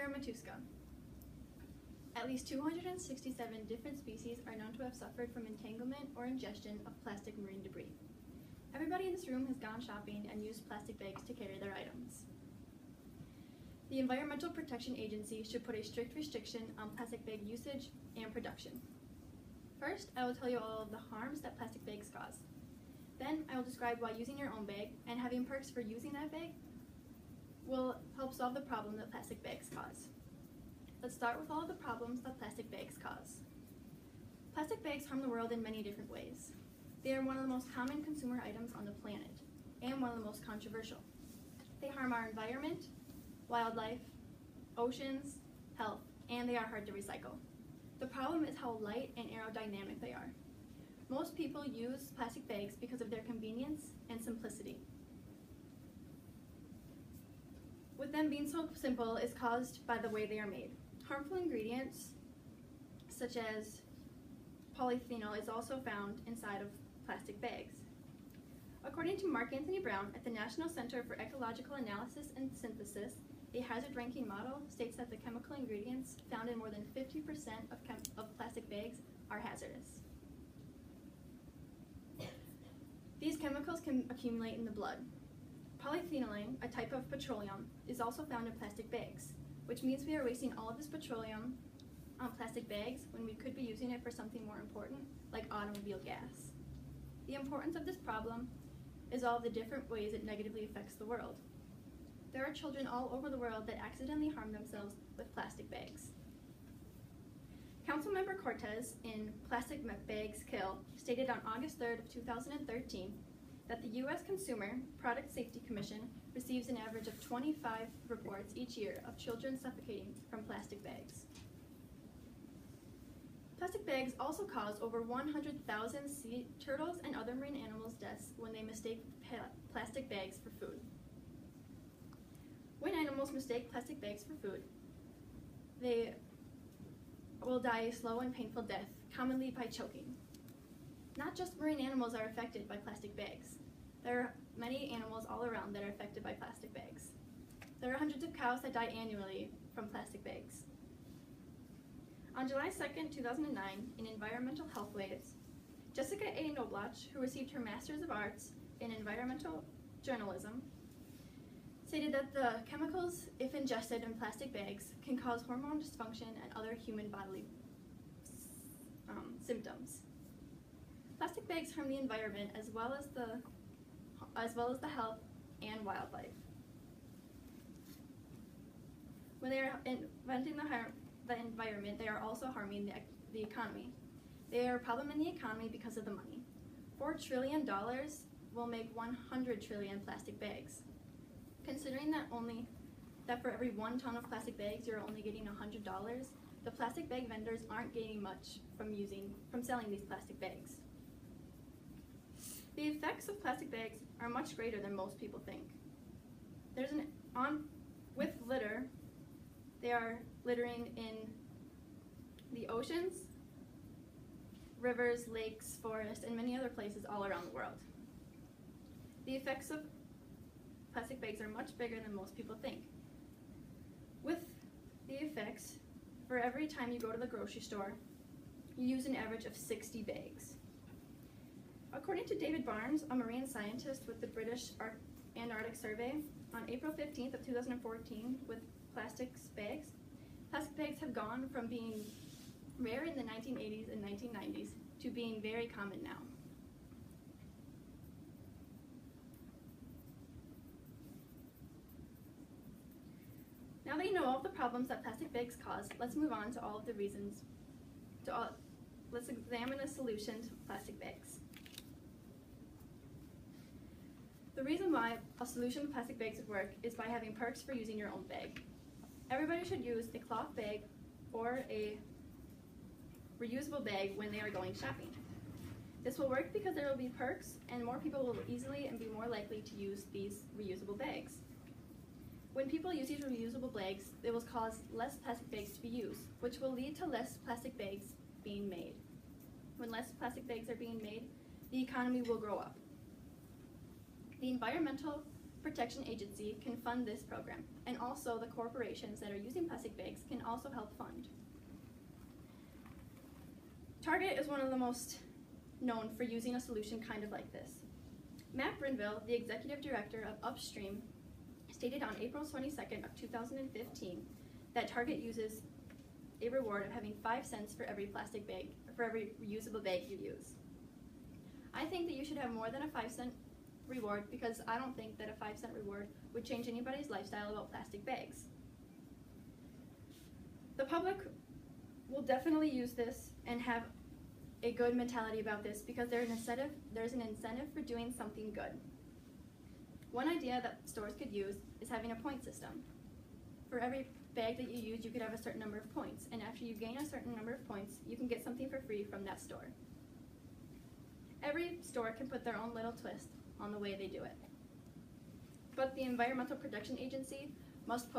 here in Matuska. At least 267 different species are known to have suffered from entanglement or ingestion of plastic marine debris. Everybody in this room has gone shopping and used plastic bags to carry their items. The Environmental Protection Agency should put a strict restriction on plastic bag usage and production. First, I will tell you all of the harms that plastic bags cause. Then, I will describe why using your own bag and having perks for using that bag will help solve the problem that plastic bags cause. Let's start with all of the problems that plastic bags cause. Plastic bags harm the world in many different ways. They are one of the most common consumer items on the planet, and one of the most controversial. They harm our environment, wildlife, oceans, health, and they are hard to recycle. The problem is how light and aerodynamic they are. Most people use plastic bags because of their convenience and simplicity. With them being so simple is caused by the way they are made. Harmful ingredients, such as polyphenol, is also found inside of plastic bags. According to Mark Anthony Brown at the National Center for Ecological Analysis and Synthesis, a hazard ranking model states that the chemical ingredients found in more than 50% of plastic bags are hazardous. These chemicals can accumulate in the blood. Polyphenylene, a type of petroleum, is also found in plastic bags, which means we are wasting all of this petroleum on plastic bags when we could be using it for something more important, like automobile gas. The importance of this problem is all of the different ways it negatively affects the world. There are children all over the world that accidentally harm themselves with plastic bags. Councilmember Cortez in Plastic Bags Kill stated on August 3rd of 2013 that the U.S. Consumer Product Safety Commission receives an average of 25 reports each year of children suffocating from plastic bags. Plastic bags also cause over 100,000 sea turtles and other marine animals deaths when they mistake plastic bags for food. When animals mistake plastic bags for food, they will die a slow and painful death, commonly by choking. Not just marine animals are affected by plastic bags. There are many animals all around that are affected by plastic bags. There are hundreds of cows that die annually from plastic bags. On July 2nd, 2009, in Environmental Health Waves, Jessica A. Noblach, who received her Master's of Arts in Environmental Journalism, stated that the chemicals, if ingested in plastic bags, can cause hormone dysfunction and other human bodily symptoms. Plastic bags harm the environment as well as the health and wildlife. When they are inventing the environment, they are also harming the economy. They are a problem in the economy because of the money. $4 trillion will make 100 trillion plastic bags. Considering that for every 1 ton of plastic bags you're only getting $100, the plastic bag vendors aren't gaining much from selling these plastic bags. The effects of plastic bags are much greater than most people think. With litter, they are littering in the oceans, rivers, lakes, forests, and many other places all around the world. The effects of plastic bags are much bigger than most people think. With the effects, for every time you go to the grocery store, you use an average of 60 bags. According to David Barnes, a marine scientist with the British Antarctic Survey, on April 15th of 2014 with plastic bags have gone from being rare in the 1980s and 1990s to being very common now. Now that you know all of the problems that plastic bags cause, let's move on to all of the reasons. Let's examine a solution to plastic bags. The reason why a solution to plastic bags would work is by having perks for using your own bag. Everybody should use a cloth bag or a reusable bag when they are going shopping. This will work because there will be perks and more people will easily and be more likely to use these reusable bags. When people use these reusable bags, it will cause less plastic bags to be used, which will lead to less plastic bags being made. When less plastic bags are being made, the economy will grow up. The Environmental Protection Agency can fund this program, and also the corporations that are using plastic bags can also help fund. Target is one of the most known for using a solution kind of like this. Matt Brinville, the executive director of Upstream, stated on April 22nd of 2015 that Target uses a reward of having 5 cents for every plastic bag, for every reusable bag you use. I think that you should have more than a 5-cent reward because I don't think that a 5-cent reward would change anybody's lifestyle about plastic bags. The public will definitely use this and have a good mentality about this because there's an incentive for doing something good. One idea that stores could use is having a point system. For every bag that you use, you could have a certain number of points, and after you gain a certain number of points, you can get something for free from that store. Every store can put their own little twist on the way they do it. But the Environmental Protection Agency must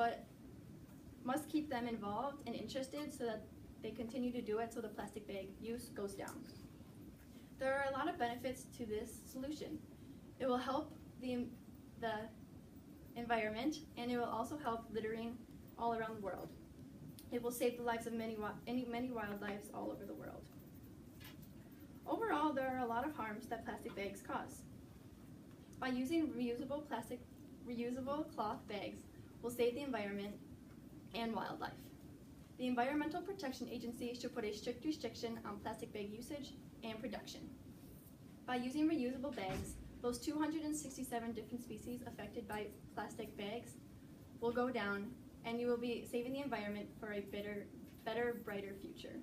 keep them involved and interested so that they continue to do it so the plastic bag use goes down. There are a lot of benefits to this solution. It will help the environment, and it will also help littering all around the world. It will save the lives of many wildlife all over the world. Overall, there are a lot of harms that plastic bags cause. By using reusable cloth bags, we'll save the environment and wildlife. The Environmental Protection Agency should put a strict restriction on plastic bag usage and production. By using reusable bags, those 267 different species affected by plastic bags will go down, and you will be saving the environment for a better, brighter future.